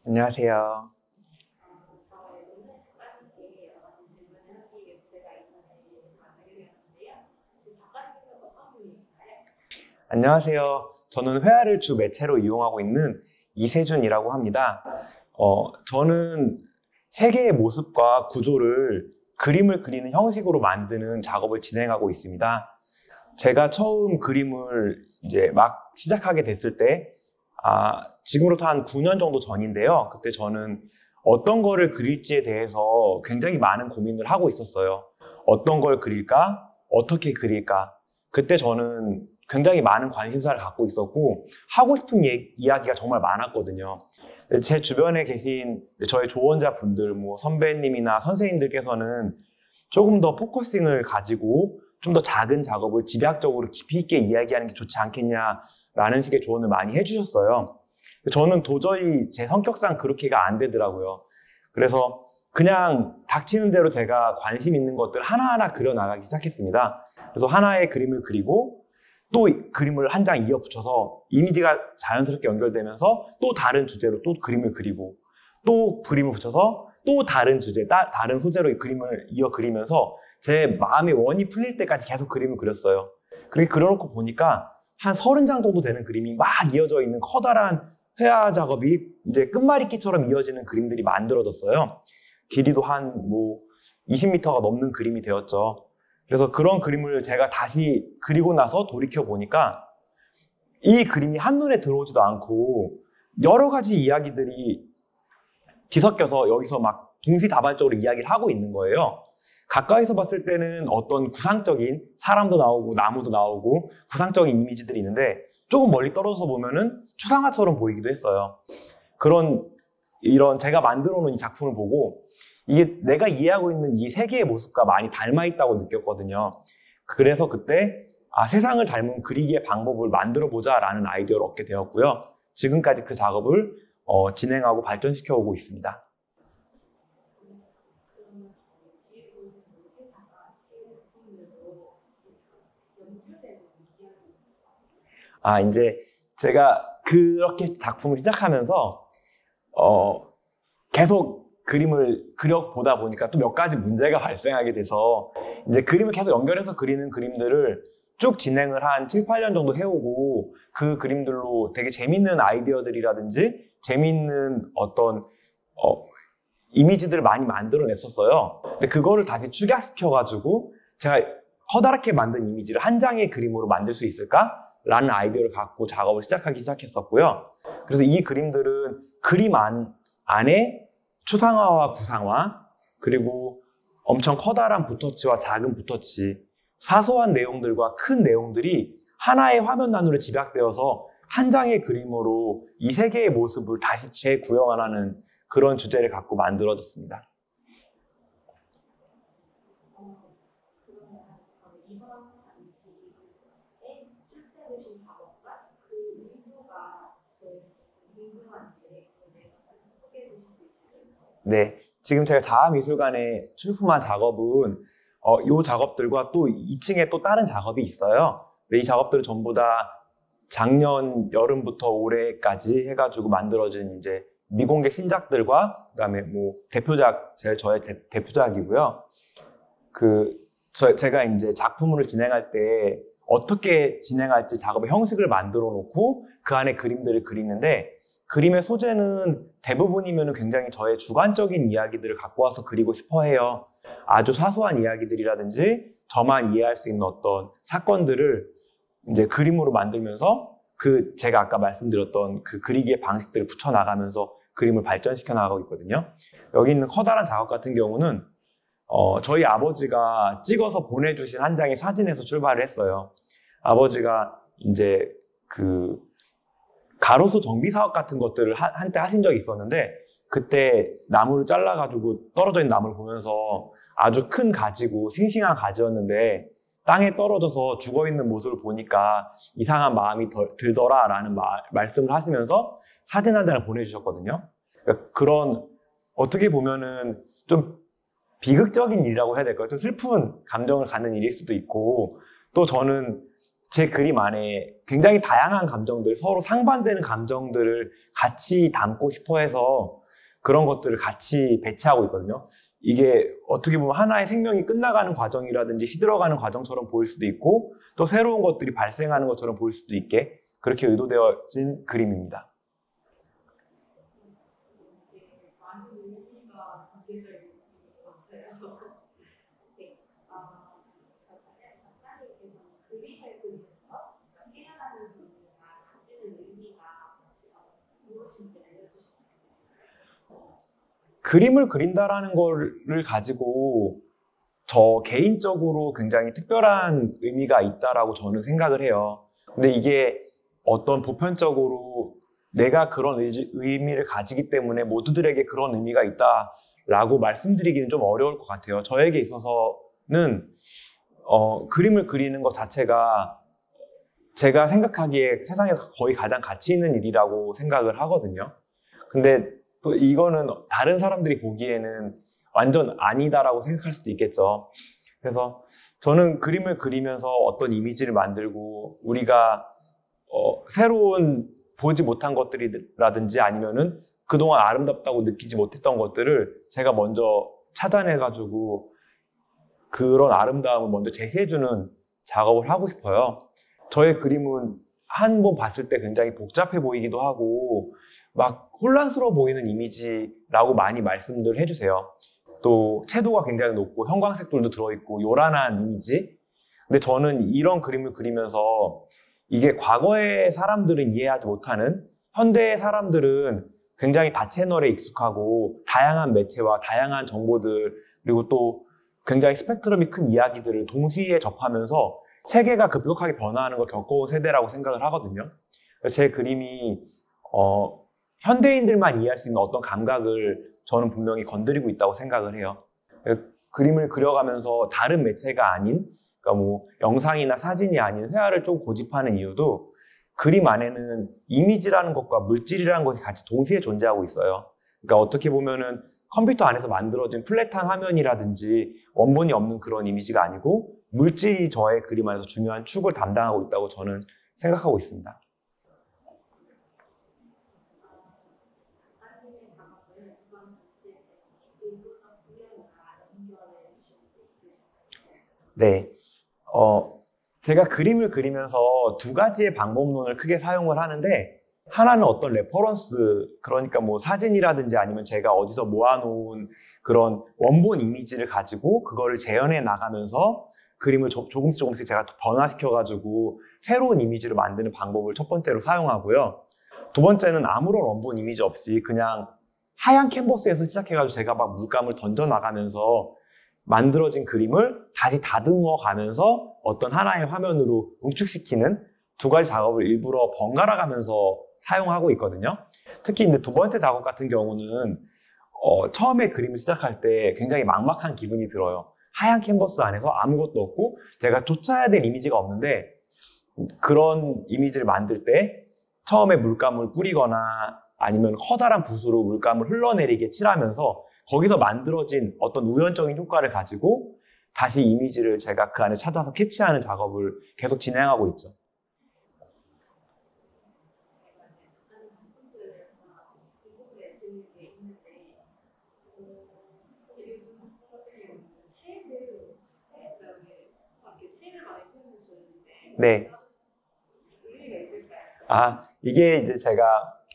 안녕하세요. 안녕하세요. 저는 회화를 주 매체로 이용하고 있는 이세준이라고 합니다. 저는 세계의 모습과 구조를 그림을 그리는 형식으로 만드는 작업을 진행하고 있습니다. 제가 처음 그림을 이제 막 시작하게 됐을 때, 지금으로부터 한 9년 정도 전인데요. 그때 저는 어떤 거를 그릴지에 대해서 굉장히 많은 고민을 하고 있었어요. 어떤 걸 그릴까? 어떻게 그릴까? 그때 저는 굉장히 많은 관심사를 갖고 있었고, 하고 싶은 이야기가 정말 많았거든요. 제 주변에 계신 저의 조언자분들, 뭐 선배님이나 선생님들께서는 조금 더 포커싱을 가지고 좀 더 작은 작업을 집약적으로 깊이 있게 이야기하는 게 좋지 않겠냐라는 식의 조언을 많이 해주셨어요. 저는 도저히 제 성격상 그렇게가 안 되더라고요. 그래서 그냥 닥치는 대로 제가 관심 있는 것들 하나하나 그려나가기 시작했습니다. 그래서 하나의 그림을 그리고 또 그림을 한 장 이어 붙여서 이미지가 자연스럽게 연결되면서 또 다른 주제로 또 그림을 그리고 또 그림을 붙여서 또 다른 주제, 다른 소재로 그림을 이어 그리면서 제 마음의 원이 풀릴 때까지 계속 그림을 그렸어요. 그렇게 그려놓고 보니까 한 30장 정도 되는 그림이 막 이어져 있는 커다란 회화 작업이 이제 끝말잇기처럼 이어지는 그림들이 만들어졌어요. 길이도 한 20m가 넘는 그림이 되었죠. 그래서 그런 그림을 제가 다시 그리고 나서 돌이켜 보니까 이 그림이 한눈에 들어오지도 않고 여러 가지 이야기들이 뒤섞여서 여기서 막 동시다발적으로 이야기를 하고 있는 거예요. 가까이서 봤을 때는 어떤 구상적인 사람도 나오고 나무도 나오고 구상적인 이미지들이 있는데 조금 멀리 떨어져서 보면은 추상화처럼 보이기도 했어요. 이런 제가 만들어 놓은 이 작품을 보고 이게 내가 이해하고 있는 이 세계의 모습과 많이 닮아 있다고 느꼈거든요. 그래서 그때 세상을 닮은 그리기의 방법을 만들어 보자라는 아이디어를 얻게 되었고요. 지금까지 그 작업을 진행하고 발전시켜 오고 있습니다. 이제 제가 그렇게 작품을 시작하면서 계속 그림을 그려보다 보니까 또 몇 가지 문제가 발생하게 돼서 이제 그림을 계속 연결해서 그리는 그림들을 쭉 진행을 한 7, 8년 정도 해오고 그 그림들로 되게 재밌는 아이디어들이라든지 재밌는 어떤 이미지들을 많이 만들어냈었어요. 근데 그거를 다시 축약시켜가지고 제가 커다랗게 만든 이미지를 한 장의 그림으로 만들 수 있을까? 라는 아이디어를 갖고 작업을 시작하기 시작했었고요. 그래서 이 그림들은 그림 안에 추상화와 구상화, 그리고 엄청 커다란 붓터치와 작은 붓터치, 사소한 내용들과 큰 내용들이 하나의 화면 안으로 집약되어서 한 장의 그림으로 이 세계의 모습을 다시 재구현하는 그런 주제를 갖고 만들어졌습니다. 네, 지금 제가 자아미술관에 출품한 작업은 이 작업들과 또 2층에 또 다른 작업이 있어요. 이 작업들은 전부 다 작년 여름부터 올해까지 해가지고 만들어진 이제 미공개 신작들과 그다음에 저의 대표작이고요. 제가 이제 작품을 진행할 때 어떻게 진행할지 작업의 형식을 만들어 놓고 그 안에 그림들을 그리는데 그림의 소재는 대부분이면 굉장히 저의 주관적인 이야기들을 갖고 와서 그리고 싶어 해요. 아주 사소한 이야기들이라든지 저만 이해할 수 있는 어떤 사건들을 이제 그림으로 만들면서 제가 아까 말씀드렸던 그 그리기의 방식들을 붙여나가면서 그림을 발전시켜 나가고 있거든요. 여기 있는 커다란 작업 같은 경우는 저희 아버지가 찍어서 보내주신 한 장의 사진에서 출발을 했어요. 아버지가 이제 가로수 정비 사업 같은 것들을 한때 하신 적이 있었는데 그때 나무를 잘라가지고 떨어져 있는 나무를 보면서 아주 큰 가지고 싱싱한 가지였는데 땅에 떨어져서 죽어있는 모습을 보니까 이상한 마음이 들더라 라는 말씀을 하시면서 사진 한 장을 보내주셨거든요. 그러니까 그런 어떻게 보면은 좀 비극적인 일이라고 해야 될까요? 좀 슬픈 감정을 갖는 일일 수도 있고 또 저는 제 그림 안에 굉장히 다양한 감정들, 서로 상반되는 감정들을 같이 담고 싶어 해서 그런 것들을 같이 배치하고 있거든요. 이게 어떻게 보면 하나의 생명이 끝나가는 과정이라든지 시들어가는 과정처럼 보일 수도 있고 또 새로운 것들이 발생하는 것처럼 보일 수도 있게 그렇게 의도되어진 그림입니다. 그림을 그린다라는 거를 가지고 저 개인적으로 굉장히 특별한 의미가 있다라고 저는 생각을 해요. 근데 이게 어떤 보편적으로 내가 그런 의미를 가지기 때문에 모두들에게 그런 의미가 있다라고 말씀드리기는 좀 어려울 것 같아요. 저에게 있어서는 그림을 그리는 것 자체가 제가 생각하기에 세상에서 거의 가장 가치 있는 일이라고 생각을 하거든요. 근데 또 이거는 다른 사람들이 보기에는 완전 아니다라고 생각할 수도 있겠죠. 그래서 저는 그림을 그리면서 어떤 이미지를 만들고 우리가 새로운 보지 못한 것들이라든지 아니면은 그동안 아름답다고 느끼지 못했던 것들을 제가 먼저 찾아내가지고 그런 아름다움을 먼저 제시해주는 작업을 하고 싶어요. 저의 그림은 한 번 봤을 때 굉장히 복잡해 보이기도 하고 막 혼란스러워 보이는 이미지라고 많이 말씀들 해주세요. 또 채도가 굉장히 높고 형광색들도 들어있고 요란한 이미지. 근데 저는 이런 그림을 그리면서 이게 과거의 사람들은 이해하지 못하는 현대의 사람들은 굉장히 다채널에 익숙하고 다양한 매체와 다양한 정보들 그리고 또 굉장히 스펙트럼이 큰 이야기들을 동시에 접하면서 세계가 급격하게 변화하는 걸 겪어온 세대라고 생각을 하거든요. 제 그림이 현대인들만 이해할 수 있는 어떤 감각을 저는 분명히 건드리고 있다고 생각을 해요. 그림을 그려가면서 다른 매체가 아닌 그러니까 뭐 영상이나 사진이 아닌 회화를 좀 고집하는 이유도 그림 안에는 이미지라는 것과 물질이라는 것이 같이 동시에 존재하고 있어요. 그러니까 어떻게 보면은 컴퓨터 안에서 만들어진 플랫한 화면이라든지 원본이 없는 그런 이미지가 아니고 물질이 저의 그림 안에서 중요한 축을 담당하고 있다고 저는 생각하고 있습니다. 네, 제가 그림을 그리면서 두 가지의 방법론을 크게 사용을 하는데 하나는 어떤 레퍼런스, 그러니까 뭐 사진이라든지 아니면 제가 어디서 모아놓은 그런 원본 이미지를 가지고 그거를 재현해 나가면서 그림을 조금씩 제가 변화시켜가지고 새로운 이미지를 만드는 방법을 첫 번째로 사용하고요. 두 번째는 아무런 원본 이미지 없이 그냥 하얀 캔버스에서 시작해가지고 제가 막 물감을 던져나가면서 만들어진 그림을 다시 다듬어 가면서 어떤 하나의 화면으로 응축시키는 두 가지 작업을 일부러 번갈아 가면서 사용하고 있거든요. 특히 이제 두 번째 작업 같은 경우는 처음에 그림을 시작할 때 굉장히 막막한 기분이 들어요. 하얀 캔버스 안에서 아무것도 없고 제가 쫓아야 될 이미지가 없는데 그런 이미지를 만들 때 처음에 물감을 뿌리거나 아니면 커다란 붓으로 물감을 흘러내리게 칠하면서 거기서 만들어진 어떤 우연적인 효과를 가지고 다시 이미지를 제가 그 안에 찾아서 캐치하는 작업을 계속 진행하고 있죠. 네. 이게 이제 제가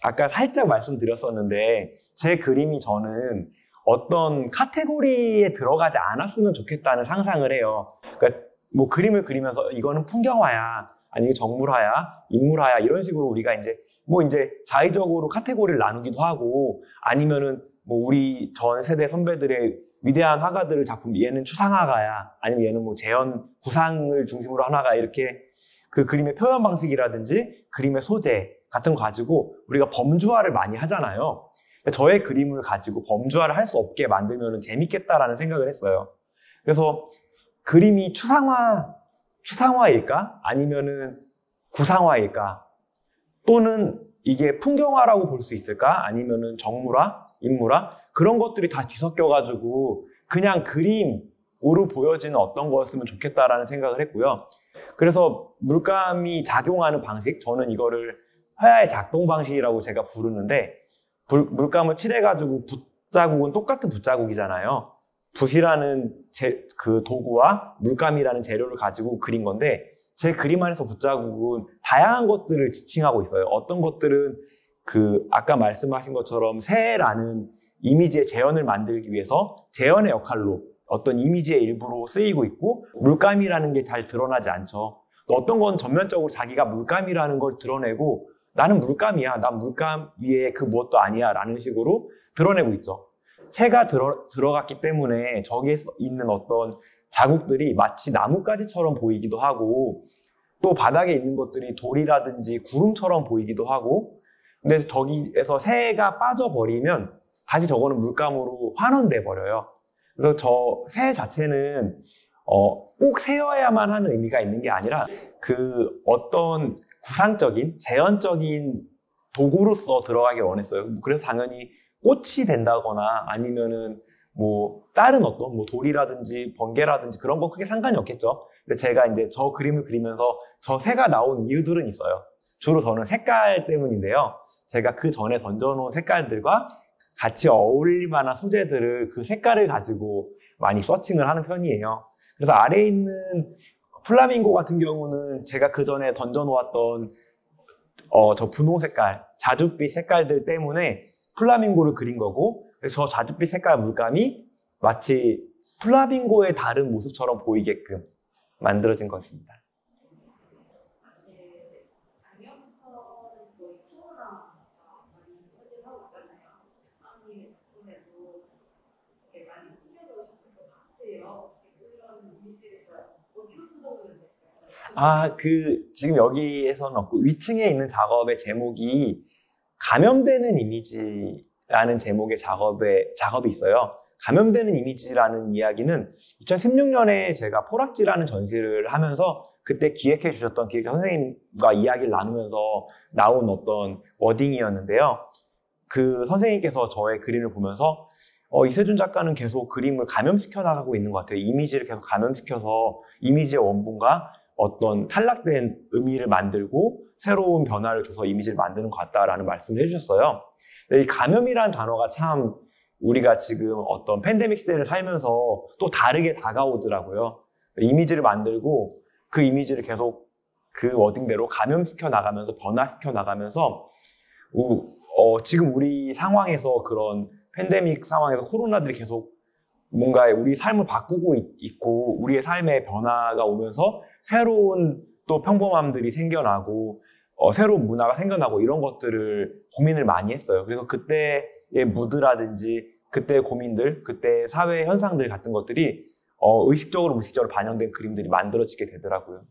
아까 살짝 말씀드렸었는데 제 그림이 저는 어떤 카테고리에 들어가지 않았으면 좋겠다는 상상을 해요. 그러니까 뭐 그림을 그리면서 이거는 풍경화야, 아니면 정물화야, 인물화야 이런 식으로 우리가 이제 뭐 이제 자의적으로 카테고리를 나누기도 하고 아니면은 뭐 우리 전 세대 선배들의 위대한 화가들을 작품 얘는 추상화가야, 아니면 얘는 뭐 재현 구상을 중심으로 하나가 이렇게 그 그림의 표현 방식이라든지 그림의 소재 같은 거 가지고 우리가 범주화를 많이 하잖아요. 저의 그림을 가지고 범주화를 할 수 없게 만들면 재밌겠다라는 생각을 했어요. 그래서 그림이 추상화일까? 아니면은 구상화일까? 또는 이게 풍경화라고 볼 수 있을까? 아니면은 정물화? 인물화? 그런 것들이 다 뒤섞여가지고 그냥 그림으로 물감으로 보여지는 어떤 거였으면 좋겠다라는 생각을 했고요. 그래서 물감이 작용하는 방식, 저는 이거를 회화의 작동 방식이라고 제가 부르는데, 물감을 칠해가지고 붓자국은 똑같은 붓자국이잖아요. 붓이라는 그 도구와 물감이라는 재료를 가지고 그린 건데, 제 그림 안에서 붓자국은 다양한 것들을 지칭하고 있어요. 어떤 것들은 아까 말씀하신 것처럼 새라는 이미지의 재현을 만들기 위해서 재현의 역할로 어떤 이미지의 일부로 쓰이고 있고, 물감이라는 게 잘 드러나지 않죠. 또 어떤 건 전면적으로 자기가 물감이라는 걸 드러내고, 나는 물감이야, 난 물감 위에 그 무엇도 아니야 라는 식으로 드러내고 있죠. 새가 들어갔기 때문에 저기에 있는 어떤 자국들이 마치 나뭇가지처럼 보이기도 하고, 또 바닥에 있는 것들이 돌이라든지 구름처럼 보이기도 하고, 근데 저기에서 새가 빠져버리면 다시 저거는 물감으로 환원돼 버려요. 그래서 저 새 자체는 꼭 새여야만 하는 의미가 있는 게 아니라 어떤 구상적인 재현적인 도구로서 들어가길 원했어요. 그래서 당연히 꽃이 된다거나 아니면은 다른 어떤 돌이라든지 번개라든지 그런 건 크게 상관이 없겠죠. 근데 제가 이제 저 그림을 그리면서 저 새가 나온 이유들은 있어요. 주로 저는 색깔 때문인데요. 제가 그 전에 던져놓은 색깔들과 같이 어울릴 만한 소재들을 그 색깔을 가지고 많이 서칭을 하는 편이에요. 그래서 아래에 있는 플라밍고 같은 경우는 제가 그 전에 던져놓았던 저 분홍 색깔, 자줏빛 색깔들 때문에 플라밍고를 그린 거고, 그래서 저 자줏빛 색깔 물감이 마치 플라밍고의 다른 모습처럼 보이게끔 만들어진 것입니다. 지금 여기에서는 없고, 위층에 있는 작업의 제목이 감염되는 이미지라는 제목의 작업이 있어요. 감염되는 이미지라는 이야기는 2016년에 제가 포락지라는 전시를 하면서 그때 기획해 주셨던 기획자 선생님과 이야기를 나누면서 나온 어떤 워딩이었는데요. 그 선생님께서 저의 그림을 보면서 이세준 작가는 계속 그림을 감염시켜 나가고 있는 것 같아요. 이미지를 계속 감염시켜서 이미지의 원본과 어떤 탈락된 의미를 만들고 새로운 변화를 줘서 이미지를 만드는 것 같다라는 말씀을 해주셨어요. 근데 이 감염이라는 단어가 참 우리가 지금 어떤 팬데믹 시대를 살면서 또 다르게 다가오더라고요. 이미지를 만들고 그 이미지를 계속 그 워딩대로 감염시켜 나가면서 변화시켜 나가면서 지금 우리 상황에서 그런 팬데믹 상황에서 코로나들이 계속 뭔가 우리 삶을 바꾸고 있고 우리의 삶의 변화가 오면서 새로운 또 평범함들이 생겨나고 새로운 문화가 생겨나고 이런 것들을 고민을 많이 했어요. 그래서 그때의 무드라든지 그때의 고민들, 그때의 사회 현상들 같은 것들이 의식적으로 무의식적으로 반영된 그림들이 만들어지게 되더라고요.